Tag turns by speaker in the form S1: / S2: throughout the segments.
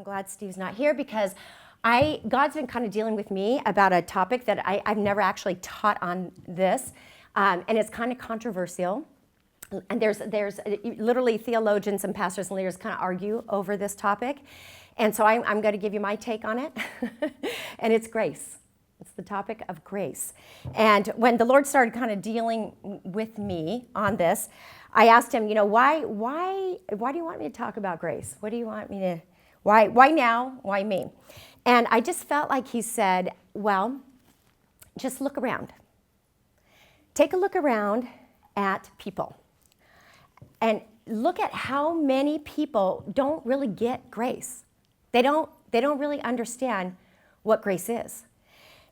S1: glad Steve's not here because God's been kind of dealing with me about a topic that I've never actually taught on this, and it's kind of controversial. And there's literally theologians and pastors and leaders kind of argue over this topic. And so I'm going to give you my take on it. And it's grace. It's the topic of grace. And when the Lord started kind of dealing with me on this, I asked him, why do you want me to talk about grace? What do you want me to, why now? Why me? And I just felt like he said, well, just look around. Take a look around at people. And look at how many people don't really get grace. They don't really understand what grace is.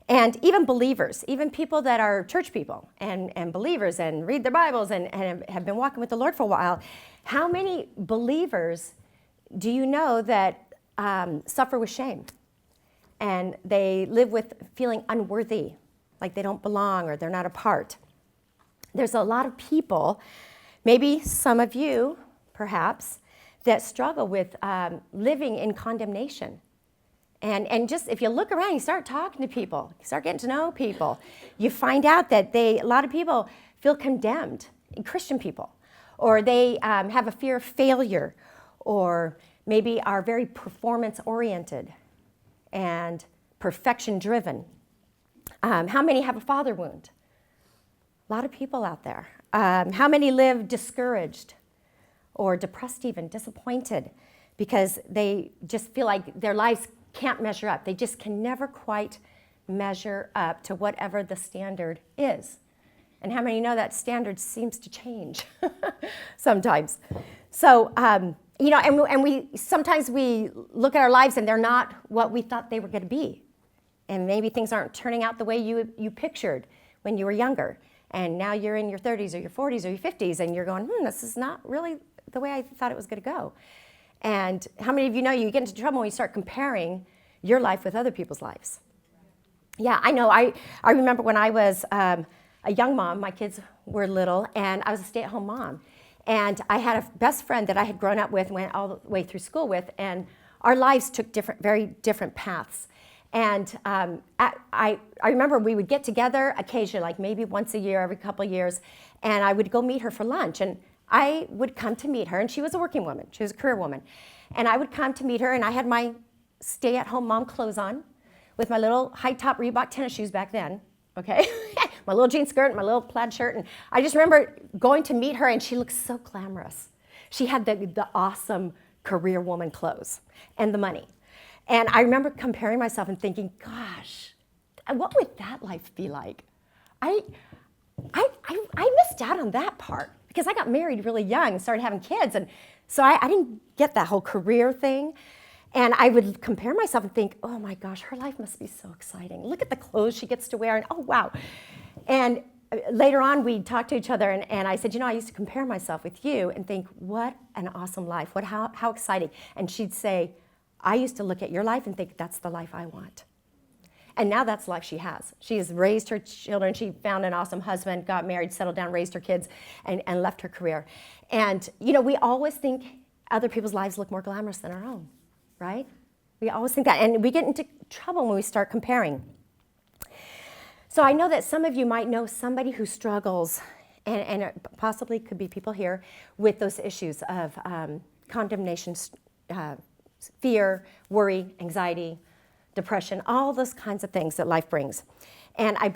S1: And even believers, even people that are church people and believers and read their Bibles and have been walking with the Lord for a while, how many believers do you know that suffer with shame? And they live with feeling unworthy, like they don't belong or they're not a part. There's a lot of people, maybe some of you, perhaps, that struggle with living in condemnation. And just, if you look around, you start talking to people, you start getting to know people, you find out that a lot of people feel condemned, Christian people, or they have a fear of failure, or maybe are very performance-oriented and perfection-driven. How many have a father wound? A lot of people out there. How many live discouraged or depressed even, disappointed, because they just feel like their lives can't measure up. They just can never quite measure up to whatever the standard is. And how many know that standard seems to change sometimes? So, and we sometimes we look at our lives and they're not what we thought they were going to be. And maybe things aren't turning out the way you pictured when you were younger. And now you're in your 30s or your 40s or your 50s and you're going, this is not really the way I thought it was going to go. And how many of you know you get into trouble when you start comparing your life with other people's lives? Yeah, I know. I remember when I was a young mom, my kids were little, and I was a stay-at-home mom. And I had a best friend that I had grown up with and went all the way through school with, and our lives took very different paths. And I remember we would get together occasionally, like maybe once a year, every couple of years, and I would go meet her for lunch. And I would come to meet her, and she was a working woman. She was a career woman. And I would come to meet her, and I had my stay-at-home mom clothes on with my little high-top Reebok tennis shoes back then, okay? My little jean skirt and my little plaid shirt. And I just remember going to meet her, and she looked so glamorous. She had the awesome career woman clothes and the money. And I remember comparing myself and thinking, gosh, what would that life be like? I missed out on that part because I got married really young and started having kids. And so I didn't get that whole career thing. And I would compare myself and think, oh my gosh, her life must be so exciting. Look at the clothes she gets to wear, and oh wow. And later on, we'd talk to each other, and I said, I used to compare myself with you and think, what an awesome life, how exciting. And she'd say, I used to look at your life and think, that's the life I want. And now that's the life she has. She has raised her children. She found an awesome husband, got married, settled down, raised her kids, and left her career. And, we always think other people's lives look more glamorous than our own, right? We always think that. And we get into trouble when we start comparing. So I know that some of you might know somebody who struggles, and it possibly could be people here, with those issues of condemnation, fear, worry, anxiety, depression, all those kinds of things that life brings. And I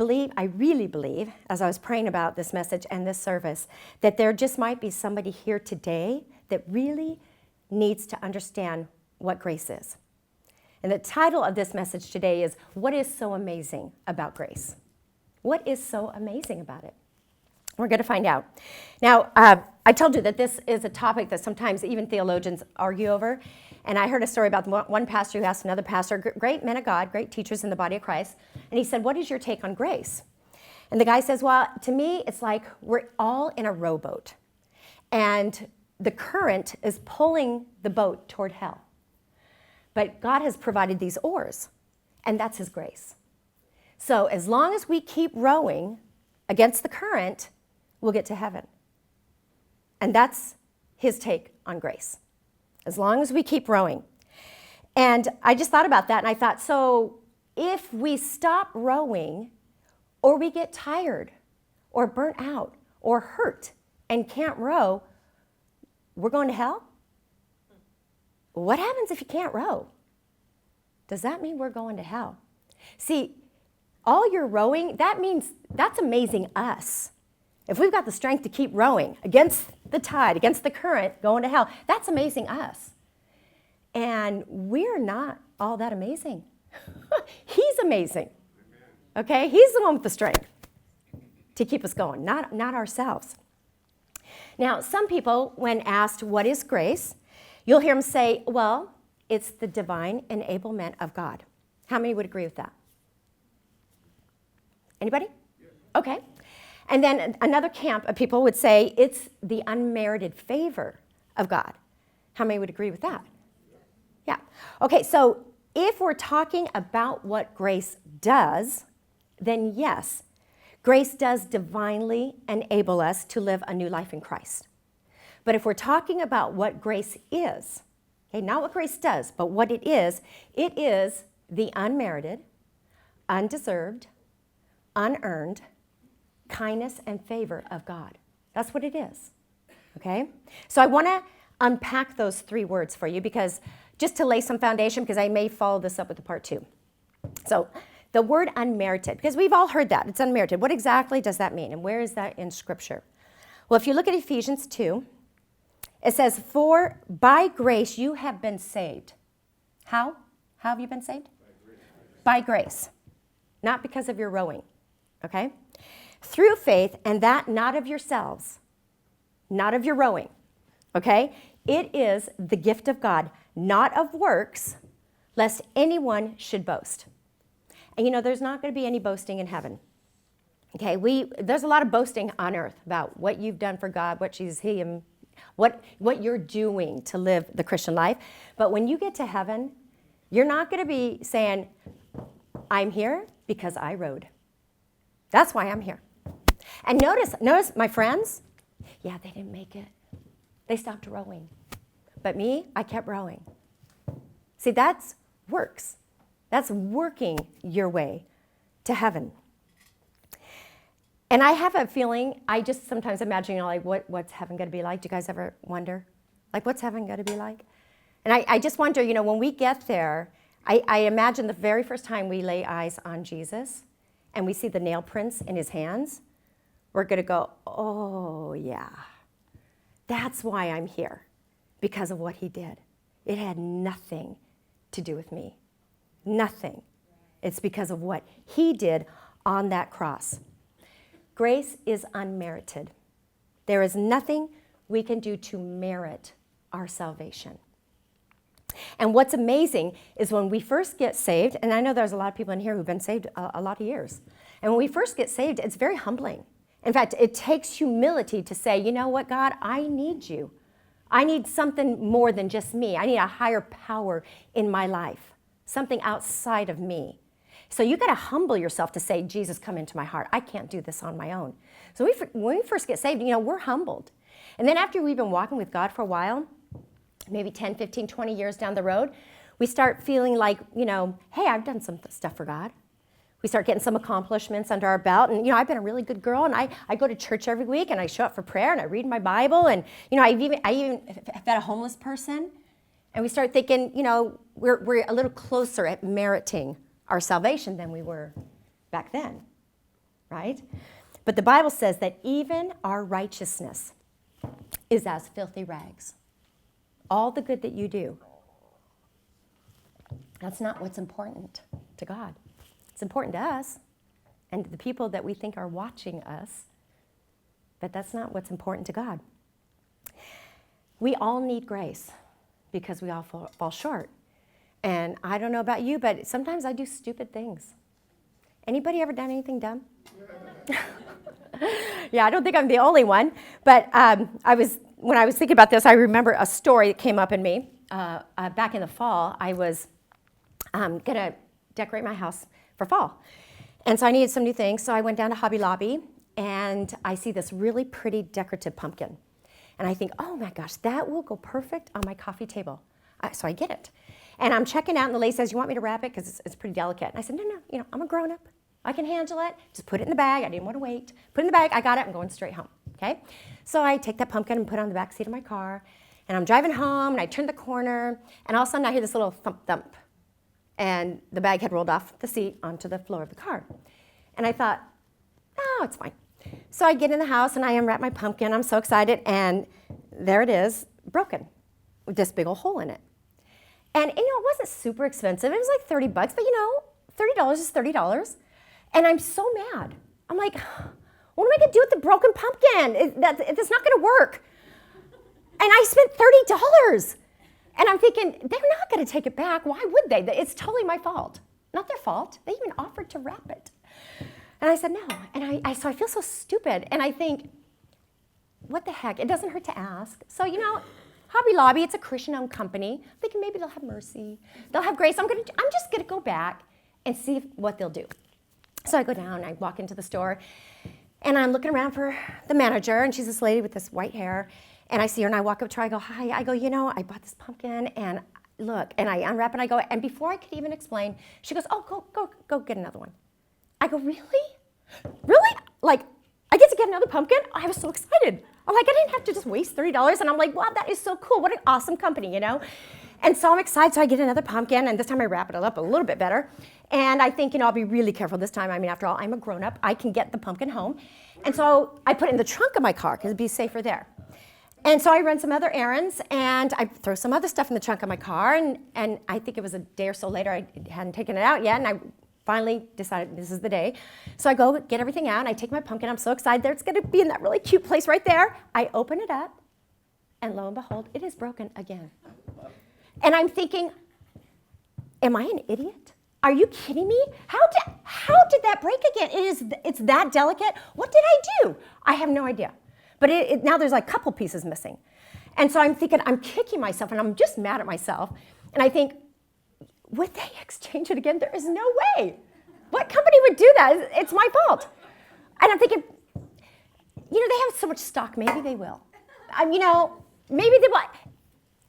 S1: really believe, as I was praying about this message and this service, that there just might be somebody here today that really needs to understand what grace is. And the title of this message today is, What is so amazing about grace? What is so amazing about it? We're going to find out. Now, I told you that this is a topic that sometimes even theologians argue over. And I heard a story about one pastor who asked another pastor, great men of God, great teachers in the body of Christ, and he said, what is your take on grace? And the guy says, well, to me, it's like we're all in a rowboat, and the current is pulling the boat toward hell. But God has provided these oars, and that's his grace. So as long as we keep rowing against the current, we'll get to heaven. And that's his take on grace. As long as we keep rowing. And I just thought about that, and I thought, so if we stop rowing, or we get tired, or burnt out, or hurt, and can't row, we're going to hell? What happens if you can't row? Does that mean we're going to hell? See, all your rowing, that means that's amazing us. If we've got the strength to keep rowing against the tide, against the current, going to hell, that's amazing us. And we're not all that amazing. He's amazing. Okay? He's the one with the strength to keep us going, not ourselves. Now, some people, when asked what is grace, you'll hear them say, well, it's the divine enablement of God. How many would agree with that? Anybody? Okay. And then another camp of people would say it's the unmerited favor of God. How many would agree with that? Yeah. Okay, so if we're talking about what grace does, then yes, grace does divinely enable us to live a new life in Christ. But if we're talking about what grace is, okay, not what grace does, but what it is the unmerited, undeserved, unearned kindness and favor of God. That's what it is, okay? So I want to unpack those three words for you because just to lay some foundation, because I may follow this up with a part two. So the word unmerited, because we've all heard that, it's unmerited. What exactly does that mean, and where is that in Scripture? Well, if you look at Ephesians 2, it says, for by grace you have been saved. How? How have you been saved? By grace. Not because of your rowing, okay? Through faith, and that not of yourselves, not of your rowing, okay? It is the gift of God, not of works, lest anyone should boast. And you know, there's not going to be any boasting in heaven. Okay, there's a lot of boasting on earth about what you've done for God, what you're doing to live the Christian life. But when you get to heaven, you're not going to be saying, I'm here because I rowed. That's why I'm here. And notice, my friends, yeah, they didn't make it. They stopped rowing. But me, I kept rowing. See, that's works. That's working your way to heaven. And I have a feeling, I just sometimes imagine, like, what's heaven going to be like? Do you guys ever wonder? Like, what's heaven going to be like? And I just wonder, when we get there, I imagine the very first time we lay eyes on Jesus and we see the nail prints in his hands, we're going to go, oh, yeah, that's why I'm here, because of what he did. It had nothing to do with me. Nothing. It's because of what he did on that cross. Grace is unmerited. There is nothing we can do to merit our salvation. And what's amazing is when we first get saved, and I know there's a lot of people in here who've been saved a lot of years, and when we first get saved, it's very humbling. In fact, it takes humility to say, you know what, God, I need you. I need something more than just me. I need a higher power in my life, something outside of me. So you got to humble yourself to say, Jesus, come into my heart. I can't do this on my own. So when we first get saved, we're humbled. And then after we've been walking with God for a while, maybe 10, 15, 20 years down the road, we start feeling like, hey, I've done some stuff for God. We start getting some accomplishments under our belt. And, I've been a really good girl. And I go to church every week, and I show up for prayer, and I read my Bible. And, I even fed a homeless person. And we start thinking, we're a little closer at meriting our salvation than we were back then, right? But the Bible says that even our righteousness is as filthy rags. All the good that you do, that's not what's important to God. It's important to us and to the people that we think are watching us, but that's not what's important to God. We all need grace because we all fall short. And I don't know about you, but sometimes I do stupid things. Anybody ever done anything dumb? Yeah, I don't think I'm the only one. But when I was thinking about this, I remember a story that came up in me. Back in the fall, I was going to decorate my house for fall. And so I needed some new things. So I went down to Hobby Lobby, and I see this really pretty decorative pumpkin. And I think, oh my gosh, that will go perfect on my coffee table. So I get it. And I'm checking out, and the lady says, you want me to wrap it? Because it's pretty delicate. And I said, no, I'm a grown-up. I can handle it. Just put it in the bag. I didn't want to wait. Put it in the bag. I got it. I'm going straight home, okay? So I take that pumpkin and put it on the back seat of my car, and I'm driving home, and I turn the corner, and all of a sudden I hear this little thump, thump, and the bag had rolled off the seat onto the floor of the car. And I thought, oh, it's fine. So I get in the house, and I unwrap my pumpkin. I'm so excited, and there it is, broken, with this big old hole in it. And, it wasn't super expensive. It was like $30, but, $30 is $30. And I'm so mad. I'm like, what am I going to do with the broken pumpkin? It's not going to work. And I spent $30. And I'm thinking, they're not going to take it back. Why would they? It's totally my fault. Not their fault. They even offered to wrap it. And I said, no. And so I feel so stupid. And I think, what the heck? It doesn't hurt to ask. So, Hobby Lobby, it's a Christian-owned company. I'm thinking maybe they'll have mercy. They'll have grace. I'm just going to go back and see what they'll do. So I go down, I walk into the store, and I'm looking around for the manager, and she's this lady with this white hair, and I see her, and I walk up to her, I go, hi, I go, I bought this pumpkin, and look, and I unwrap it, I go, and before I could even explain, she goes, oh, go get another one. I go, really? Really? Like, I get to get another pumpkin? I was so excited. I'm like, I didn't have to just waste $30, and I'm like, wow, that is so cool. What an awesome company, And so I'm excited, so I get another pumpkin, and this time I wrap it up a little bit better. And I think, I'll be really careful this time. I mean, after all, I'm a grown-up. I can get the pumpkin home. And so I put it in the trunk of my car, because it'd be safer there. And so I run some other errands, and I throw some other stuff in the trunk of my car, and I think it was a day or so later, I hadn't taken it out yet, and I finally decided this is the day. So I go get everything out, and I take my pumpkin. I'm so excited there. It's going to be in that really cute place right there. I open it up, and lo and behold, it is broken again. And I'm thinking, am I an idiot? Are you kidding me? How did that break again? It's that delicate. What did I do? I have no idea. But now there's like a couple pieces missing. And so I'm thinking, I'm kicking myself, and I'm just mad at myself. And I think, would they exchange it again? There is no way. What company would do that? It's my fault. And I'm thinking, they have so much stock, maybe they will. Maybe they will.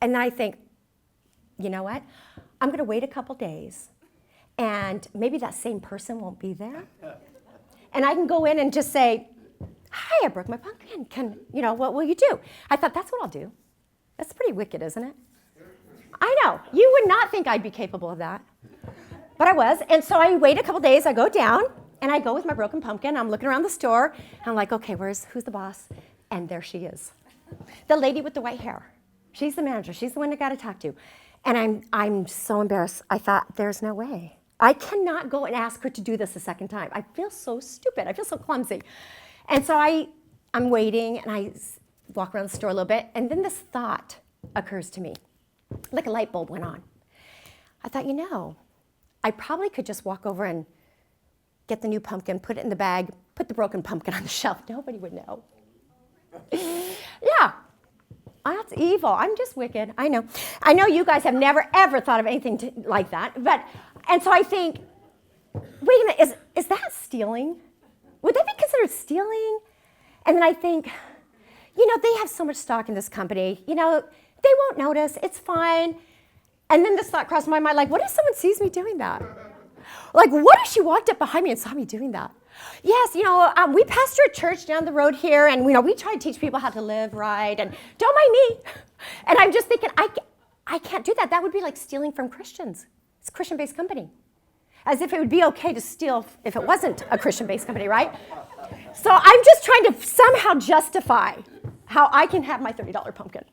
S1: And then I think, you know what? I'm going to wait a couple days, and maybe that same person won't be there. And I can go in and just say, hi, I broke my pumpkin. What will you do? I thought, that's what I'll do. That's pretty wicked, isn't it? I know. You would not think I'd be capable of that. But I was. And so I wait a couple days. I go down, and I go with my broken pumpkin. I'm looking around the store, and I'm like, okay, who's the boss? And there she is. The lady with the white hair. She's the manager. She's the one I got to talk to. And I'm so embarrassed. I thought, there's no way. I cannot go and ask her to do this a second time. I feel so stupid. I feel so clumsy. And so I'm waiting, and I walk around the store a little bit, and then this thought occurs to me, like a light bulb went on. I thought, I probably could just walk over and get the new pumpkin, put it in the bag, put the broken pumpkin on the shelf. Nobody would know. Yeah. That's evil. I'm just wicked. I know. I know you guys have never, ever thought of anything like that. And so I think, wait a minute, is that stealing? Would that be considered stealing? And then I think, they have so much stock in this company. They won't notice. It's fine. And then this thought crossed my mind, like, what if someone sees me doing that? Like, what if she walked up behind me and saw me doing that? Yes, we pastor a church down the road here, and we try to teach people how to live right, and don't mind me. And I'm just thinking, I can't do that. That would be like stealing from Christians. It's a Christian-based company. As if it would be okay to steal if it wasn't a Christian-based company, right? So I'm just trying to somehow justify how I can have my $30 pumpkin.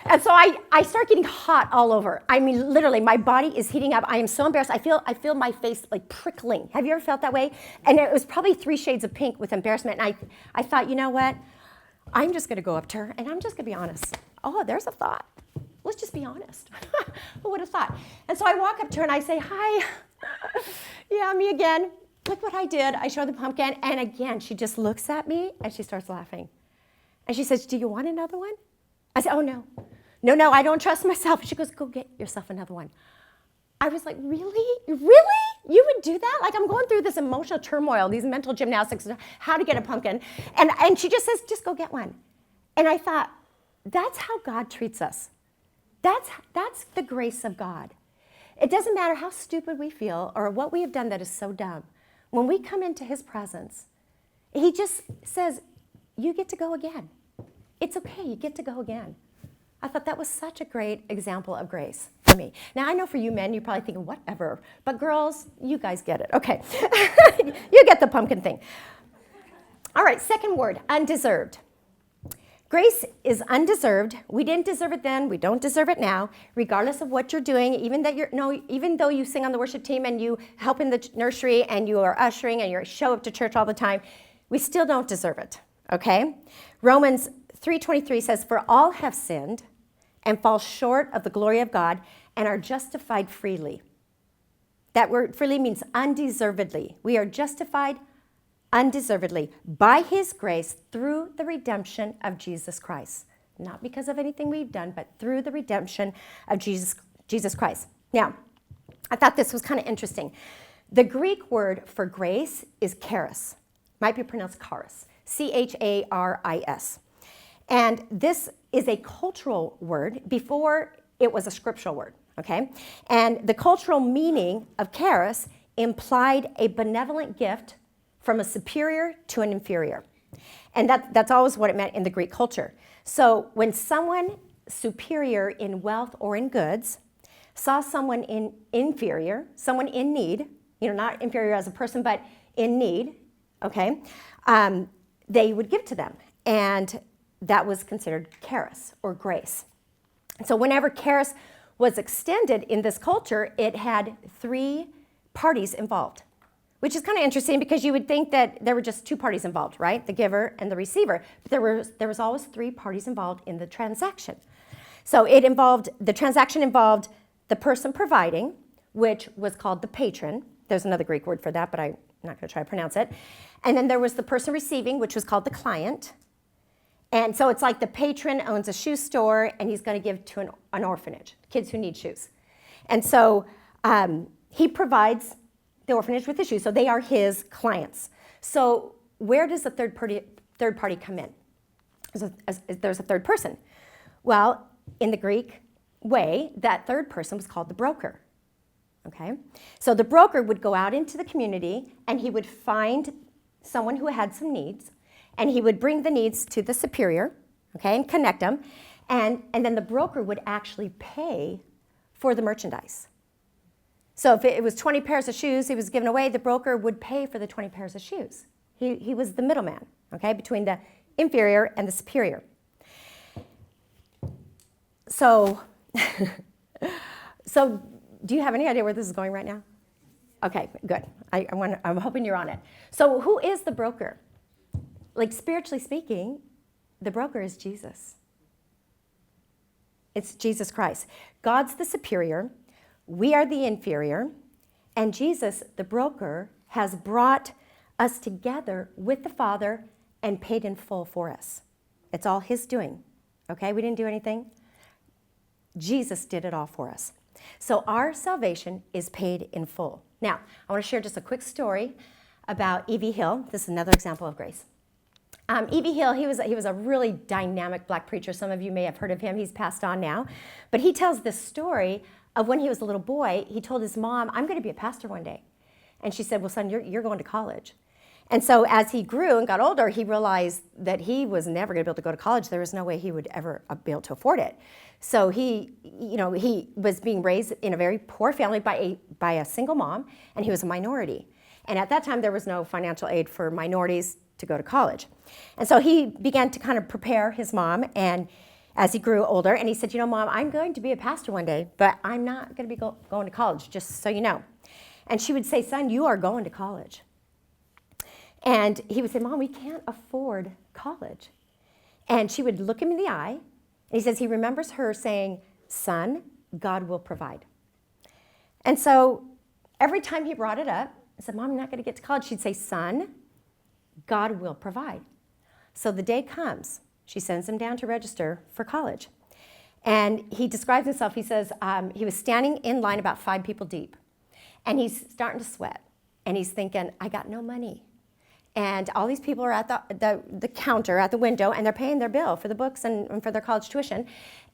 S1: And so I start getting hot all over. I mean, literally, my body is heating up. I am so embarrassed. I feel my face like prickling. Have you ever felt that way? And it was probably 3 shades of pink with embarrassment. And I thought, you know what? I'm just going to go up to her, and I'm just going to be honest. Oh, there's a thought. Let's just be honest. Who would have thought? And so I walk up to her, and I say, hi. Yeah, me again. Look what I did. I show the pumpkin, and again, she just looks at me, and she starts laughing. And she says, do you want another one? I said, oh, no. No, I don't trust myself. She goes, go get yourself another one. I was like, really? Really? You would do that? Like, I'm going through this emotional turmoil, these mental gymnastics, how to get a pumpkin. And she just says, just go get one. And I thought, that's how God treats us. That's the grace of God. It doesn't matter how stupid we feel or what we have done that is so dumb. When we come into his presence, he just says, you get to go again. It's okay, you get to go again. I thought that was such a great example of grace for me. Now, I know for you men, you're probably thinking, whatever. But girls, you guys get it. Okay. You get the pumpkin thing. All right, second word, undeserved. Grace is undeserved. We didn't deserve it then. We don't deserve it now. Regardless of what you're doing, even though you sing on the worship team and you help in the nursery and you are ushering and you show up to church all the time, we still don't deserve it, okay? Romans 3:23 says, for all have sinned and fall short of the glory of God and are justified freely. That word freely means undeservedly. We are justified undeservedly by his grace through the redemption of Jesus Christ. Not because of anything we've done, but through the redemption of Jesus Christ. Now, I thought this was kind of interesting. The Greek word for grace is charis. Might be pronounced charis. C-H-A-R-I-S. And this is a cultural word before it was a scriptural word, okay? And the cultural meaning of charis implied a benevolent gift from a superior to an inferior. And that's always what it meant in the Greek culture. So when someone superior in wealth or in goods saw someone inferior, someone in need, not inferior as a person, but in need, okay, they would give to them. And that was considered charis or grace. So whenever charis was extended in this culture, it had 3 parties involved, which is kind of interesting because you would think that there were just 2 parties involved, right? The giver and the receiver. But there was always 3 parties involved in the transaction. So the transaction involved the person providing, which was called the patron. There's another Greek word for that, but I'm not going to try to pronounce it. And then there was the person receiving, which was called the client. And so it's like the patron owns a shoe store and he's going to give to an orphanage, kids who need shoes. And so he provides the orphanage with the shoes, so they are his clients. So where does the third party come in? There's a third person. Well, in the Greek way, that third person was called the broker. Okay? So the broker would go out into the community and he would find someone who had some needs, and he would bring the needs to the superior, okay, and connect them, and then the broker would actually pay for the merchandise. So if it was 20 pairs of shoes he was giving away, the broker would pay for the 20 pairs of shoes. He was the middleman, okay, between the inferior and the superior. So, so do you have any idea where this is going right now? Okay, good. I'm hoping you're on it. So who is the broker? Like, spiritually speaking, the broker is Jesus. It's Jesus Christ. God's the superior. We are the inferior. And Jesus, the broker, has brought us together with the Father and paid in full for us. It's all his doing. Okay? We didn't do anything. Jesus did it all for us. So our salvation is paid in full. Now, I want to share just a quick story about E.V. Hill. This is another example of grace. E.V. Hill, he was a really dynamic black preacher. Some of you may have heard of him. He's passed on now. But he tells this story of when he was a little boy. He told his mom, I'm going to be a pastor one day. And she said, well, son, you're going to college. And so as he grew and got older, he realized that he was never going to be able to go to college. There was no way he would ever be able to afford it. So he was being raised in a very poor family by a single mom, and he was a minority. And at that time, there was no financial aid for minorities to go to college. And so he began to kind of prepare his mom, and as he grew older, and he said, Mom, I'm going to be a pastor one day, but I'm not going to be going to college, just so you know. And she would say, son, you are going to college. And he would say, Mom, we can't afford college. And she would look him in the eye, and he says he remembers her saying, son, God will provide. And so every time he brought it up, I said, Mom, you're not going to get to college. She'd say, son, God will provide. So the day comes. She sends him down to register for college. And he describes himself. He says he was standing in line about 5 people deep. And he's starting to sweat. And he's thinking, I got no money. And all these people are at the counter, at the window, and they're paying their bill for the books and for their college tuition.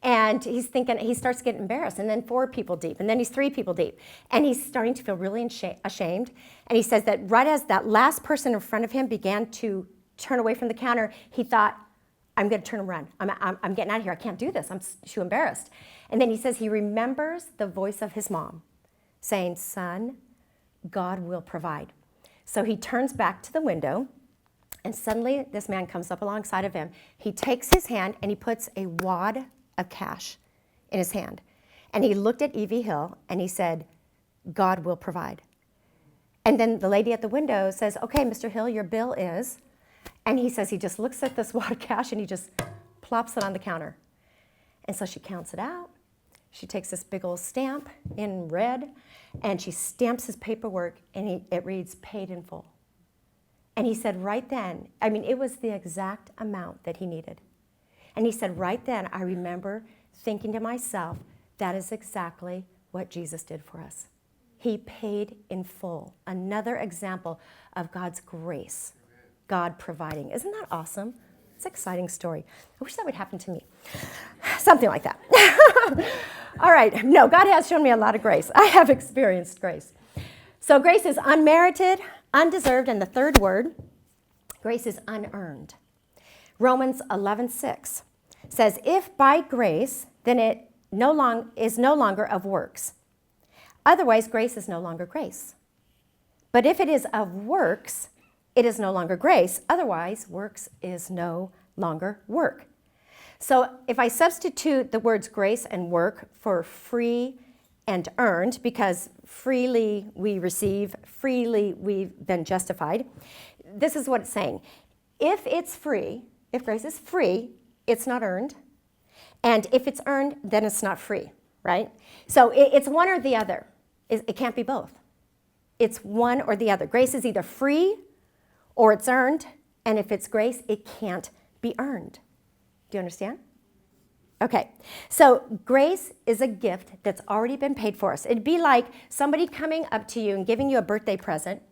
S1: And he's thinking, he starts getting embarrassed, and then 4 people deep, and then he's 3 people deep. And he's starting to feel really ashamed. And he says that right as that last person in front of him began to turn away from the counter, he thought, I'm going to turn and run. I'm getting out of here. I can't do this. I'm too embarrassed. And then he says he remembers the voice of his mom saying, son, God will provide. So he turns back to the window, and suddenly this man comes up alongside of him. He takes his hand and he puts a wad of cash in his hand. And he looked at Evie Hill and he said, God will provide. And then the lady at the window says, okay, Mr. Hill, your bill is. And he says he just looks at this wad of cash and he just plops it on the counter. And so she counts it out. She takes this big old stamp in red, and she stamps his paperwork, and it reads, paid in full. And he said right then, I mean, it was the exact amount that he needed. And he said right then, I remember thinking to myself, that is exactly what Jesus did for us. He paid in full. Another example of God's grace, God providing. Isn't that awesome? It's an exciting story. I wish that would happen to me. Something like that. All right. No, God has shown me a lot of grace. I have experienced grace. So grace is unmerited, undeserved, and the third word, grace is unearned. Romans 11:6 says, if by grace, then it is no longer of works. Otherwise, grace is no longer grace. But if it is of works, it is no longer grace. Otherwise, works is no longer work. So if I substitute the words grace and work for free and earned, because freely we receive, freely we've been justified, this is what it's saying. If it's free, if grace is free, it's not earned. And if it's earned, then it's not free, right? So it's one or the other. It can't be both. It's one or the other. Grace is either free or it's earned, and if it's grace, it can't be earned. Do you understand? Okay, so grace is a gift that's already been paid for us. It'd be like somebody coming up to you and giving you a birthday present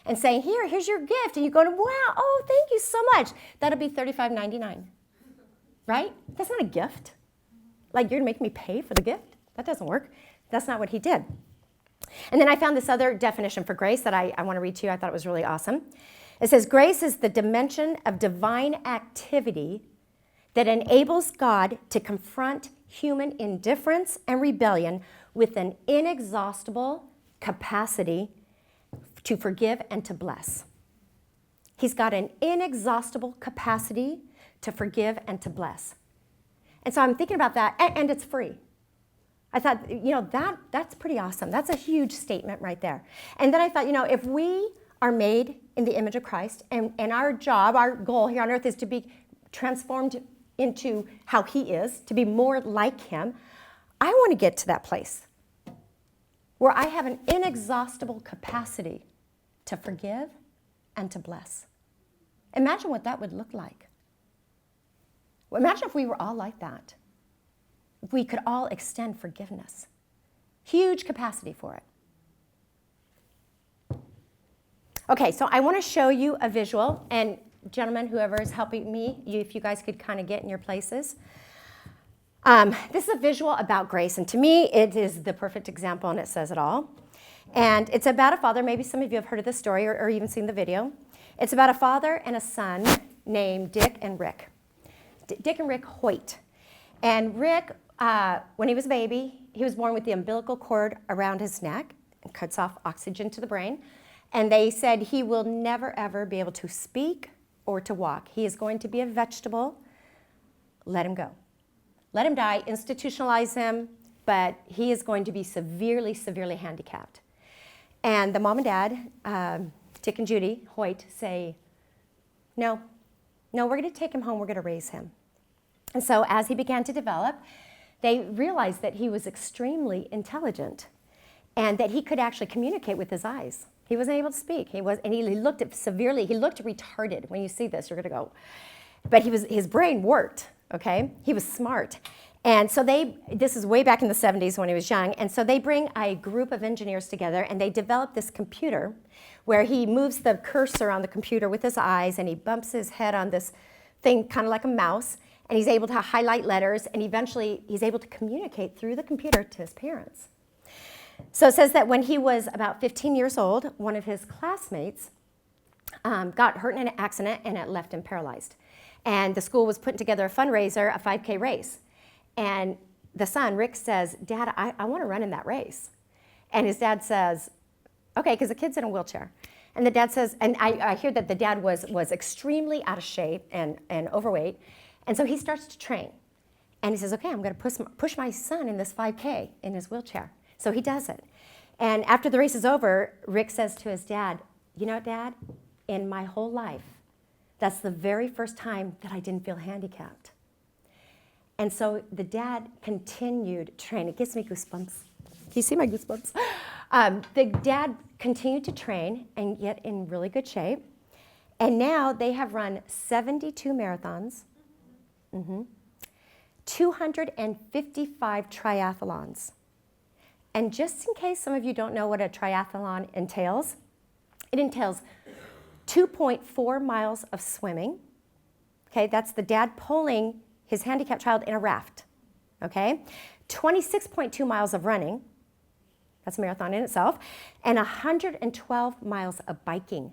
S1: and saying, here's your gift, and you go, wow, oh, thank you so much. That'll be $35.99, right? That's not a gift. Like, you're gonna make me pay for the gift? That doesn't work. That's not what he did. And then I found this other definition for grace that I want to read to you. I thought it was really awesome. It says, grace is the dimension of divine activity that enables God to confront human indifference and rebellion with an inexhaustible capacity to forgive and to bless. He's got an inexhaustible capacity to forgive and to bless. And so I'm thinking about that, and it's free. I thought, that's pretty awesome. That's a huge statement right there. And then I thought, if we are made in the image of Christ, and our job, our goal here on earth is to be transformed into how he is, to be more like him, I want to get to that place where I have an inexhaustible capacity to forgive and to bless. Imagine what that would look like. Well, imagine if we were all like that. If we could all extend forgiveness. Huge capacity for it. Okay, so I want to show you a visual, and gentlemen, whoever is helping me, if you guys could kind of get in your places. This is a visual about grace, and to me, it is the perfect example, and it says it all. And it's about a father. Maybe some of you have heard of this story or even seen the video. It's about a father and a son named Dick and Rick. Dick and Rick Hoyt. And Rick, when he was a baby, he was born with the umbilical cord around his neck and cuts off oxygen to the brain. And they said he will never, ever be able to speak or to walk. He is going to be a vegetable. Let him go. Let him die, institutionalize him, but he is going to be severely, severely handicapped. And the mom and dad, Dick and Judy Hoyt, say, no, we're going to take him home, we're going to raise him. And so as he began to develop, they realized that he was extremely intelligent and that he could actually communicate with his eyes. He wasn't able to speak. He looked retarded. When you see this, you're going to go. But his brain worked, okay? He was smart. And so this is way back in the 70s when he was young, and so they bring a group of engineers together and they develop this computer where he moves the cursor on the computer with his eyes and he bumps his head on this thing kind of like a mouse, and he's able to highlight letters, and eventually he's able to communicate through the computer to his parents. So it says that when he was about 15 years old, one of his classmates got hurt in an accident and it left him paralyzed. And the school was putting together a fundraiser, a 5K race. And the son, Rick, says, Dad, I want to run in that race. And his dad says, okay, because the kid's in a wheelchair. And the dad says, and I hear that the dad was extremely out of shape and overweight. And so he starts to train. And he says, okay, I'm going to push my son in this 5K in his wheelchair. So he does it. And after the race is over, Rick says to his dad, you know, Dad, in my whole life, that's the very first time that I didn't feel handicapped. And so the dad continued to train. It gives me goosebumps. Can you see my goosebumps? The dad continued to train and get in really good shape. And now they have run 72 marathons, 255 triathlons. And just in case some of you don't know what a triathlon entails, it entails 2.4 miles of swimming. Okay, that's the dad pulling his handicapped child in a raft, okay? 26.2 miles of running, that's a marathon in itself, and 112 miles of biking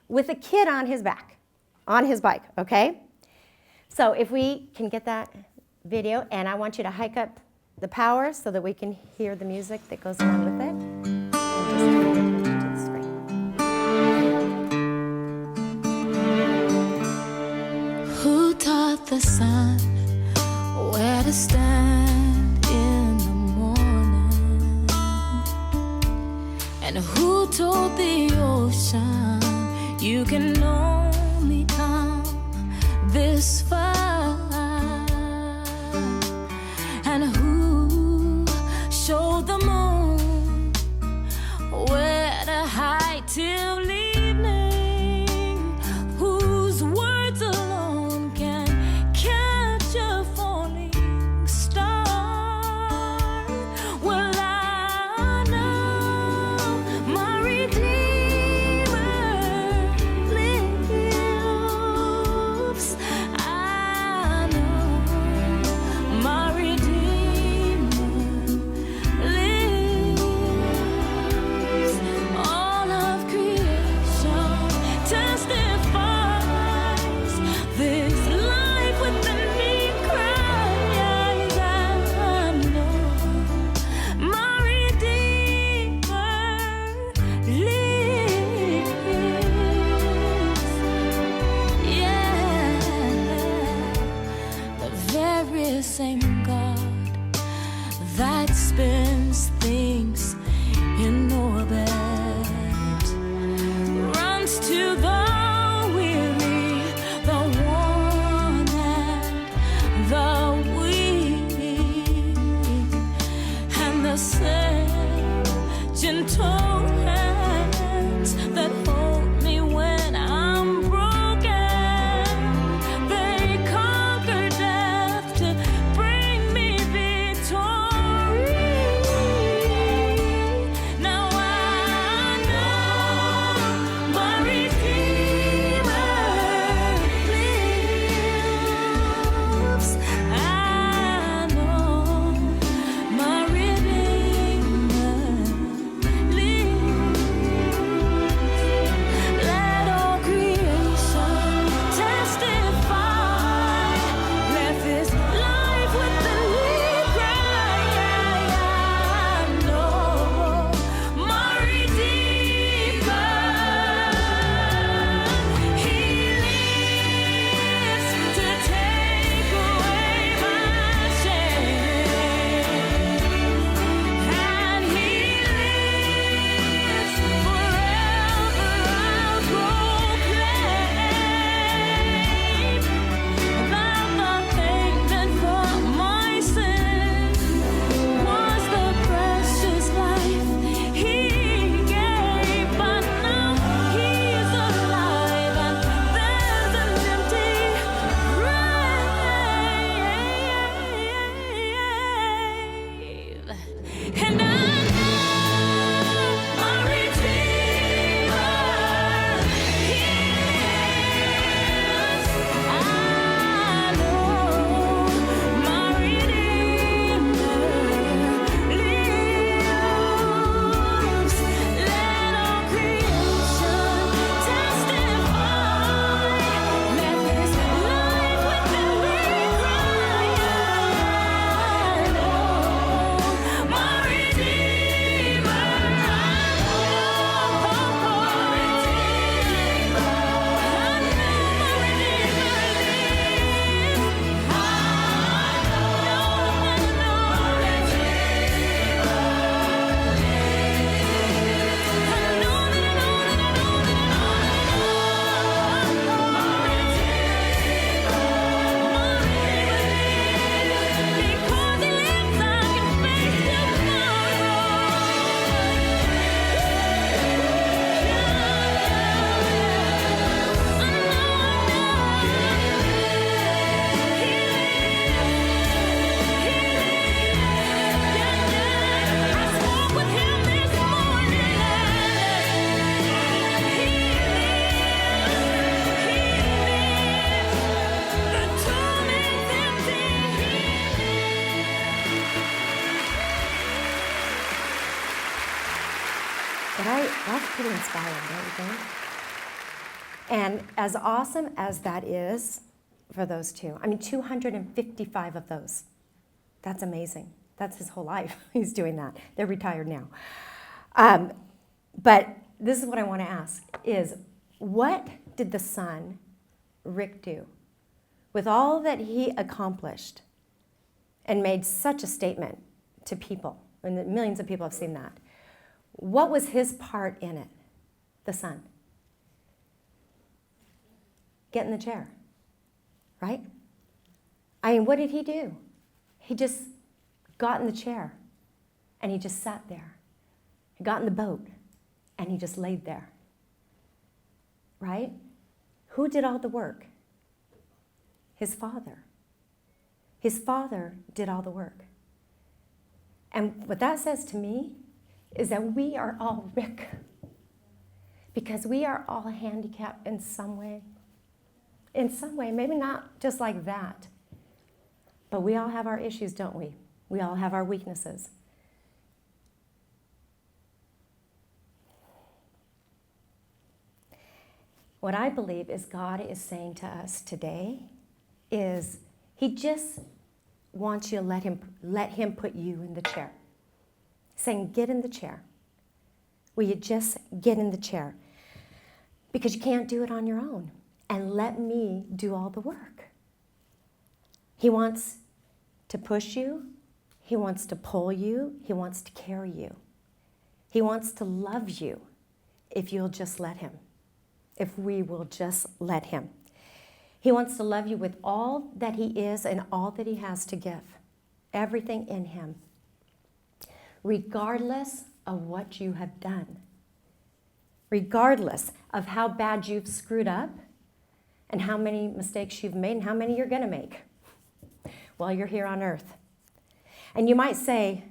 S1: with a kid on his back, on his bike, okay? So if we can get that video, and I want you to hike up the power so that we can hear the music that goes along with it. And just pay attention to the screen.
S2: Who taught the sun where to stand in the morning? And who told the ocean you can only come this far? And who showed the moon where to hide till evening? Whose words alone can catch a falling star? Well, I know my Redeemer lives. I know my Redeemer lives. All of creation testifies this life within me cries. I know my Redeemer lives. Yeah, the very same God that spins things in orbit runs to the weary, the worn, and the weak, and the same gentle hands that hold me when I'm broken. They conquer death to bring me victory. Now I know my Redeemer lives. I know my Redeemer lives.
S1: But that's pretty inspiring, don't you think? And as awesome as that is for those two, I mean, 255 of those. That's amazing. That's his whole life. He's doing that. They're retired now. But this is what I want to ask is, what did the son, Rick, do with all that he accomplished and made such a statement to people? And millions of people have seen that. What was his part in it? The son. Get in the chair, right? I mean, what did he do? He just got in the chair and he just sat there. He got in the boat and he just laid there, right? Who did all the work? His father. His father did all the work. And what that says to me is that we are all Rick, because we are all handicapped in some way. In some way, maybe not just like that, but we all have our issues, don't we? We all have our weaknesses. What I believe is God is saying to us today is he just wants you to let him put you in the chair. Saying, get in the chair. Will you just get in the chair? Because you can't do it on your own. And let me do all the work. He wants to push you. He wants to pull you. He wants to carry you. He wants to love you if you'll just let him. If we will just let him. He wants to love you with all that he is and all that he has to give. Everything in him. Regardless of what you have done. Regardless of how bad you've screwed up and how many mistakes you've made and how many you're going to make while you're here on earth. And you might say,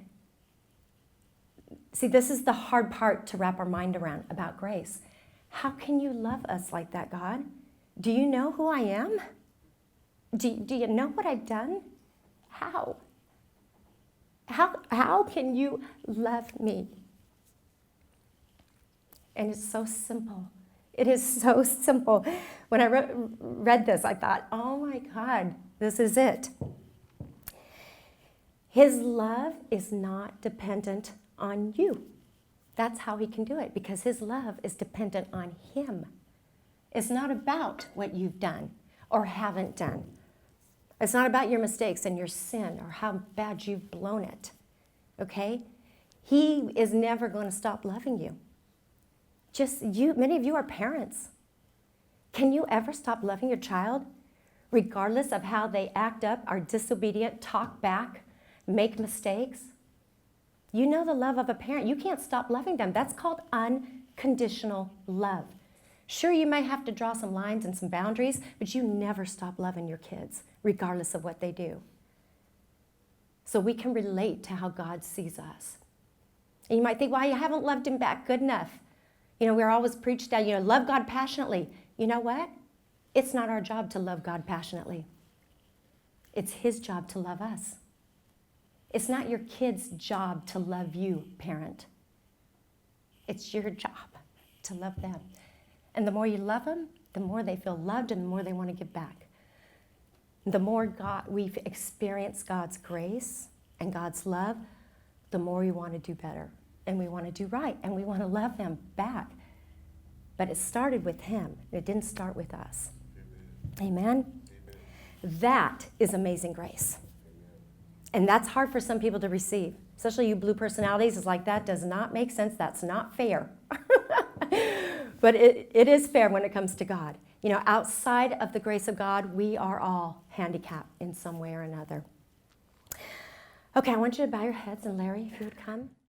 S1: see, this is the hard part to wrap our mind around about grace. How can you love us like that, God? Do you know who I am? Do you know what I've done? How? How can you love me? And it's so simple. It is so simple. When I read this, I thought, oh my God, this is it. His love is not dependent on you. That's how he can do it, because his love is dependent on him. It's not about what you've done or haven't done. It's not about your mistakes and your sin or how bad you've blown it, okay? He is never going to stop loving you. Just you, many of you are parents. Can you ever stop loving your child, regardless of how they act up, are disobedient, talk back, make mistakes? You know the love of a parent. You can't stop loving them. That's called unconditional love. Sure, you may have to draw some lines and some boundaries, but you never stop loving your kids, regardless of what they do. So we can relate to how God sees us. And you might think, well, you haven't loved him back good enough. You know, we're always preached that, love God passionately. You know what? It's not our job to love God passionately. It's his job to love us. It's not your kid's job to love you, parent. It's your job to love them. And the more you love them, the more they feel loved and the more they want to give back. The more we've experienced God's grace and God's love, the more we want to do better. And we want to do right, and we want to love them back. But it started with him. It didn't start with us. Amen? Amen? That is amazing grace. And that's hard for some people to receive. Especially you blue personalities. It's like, that does not make sense. That's not fair. But it is fair when it comes to God. Outside of the grace of God, we are all handicapped in some way or another. Okay, I want you to bow your heads, and Larry, if you would come.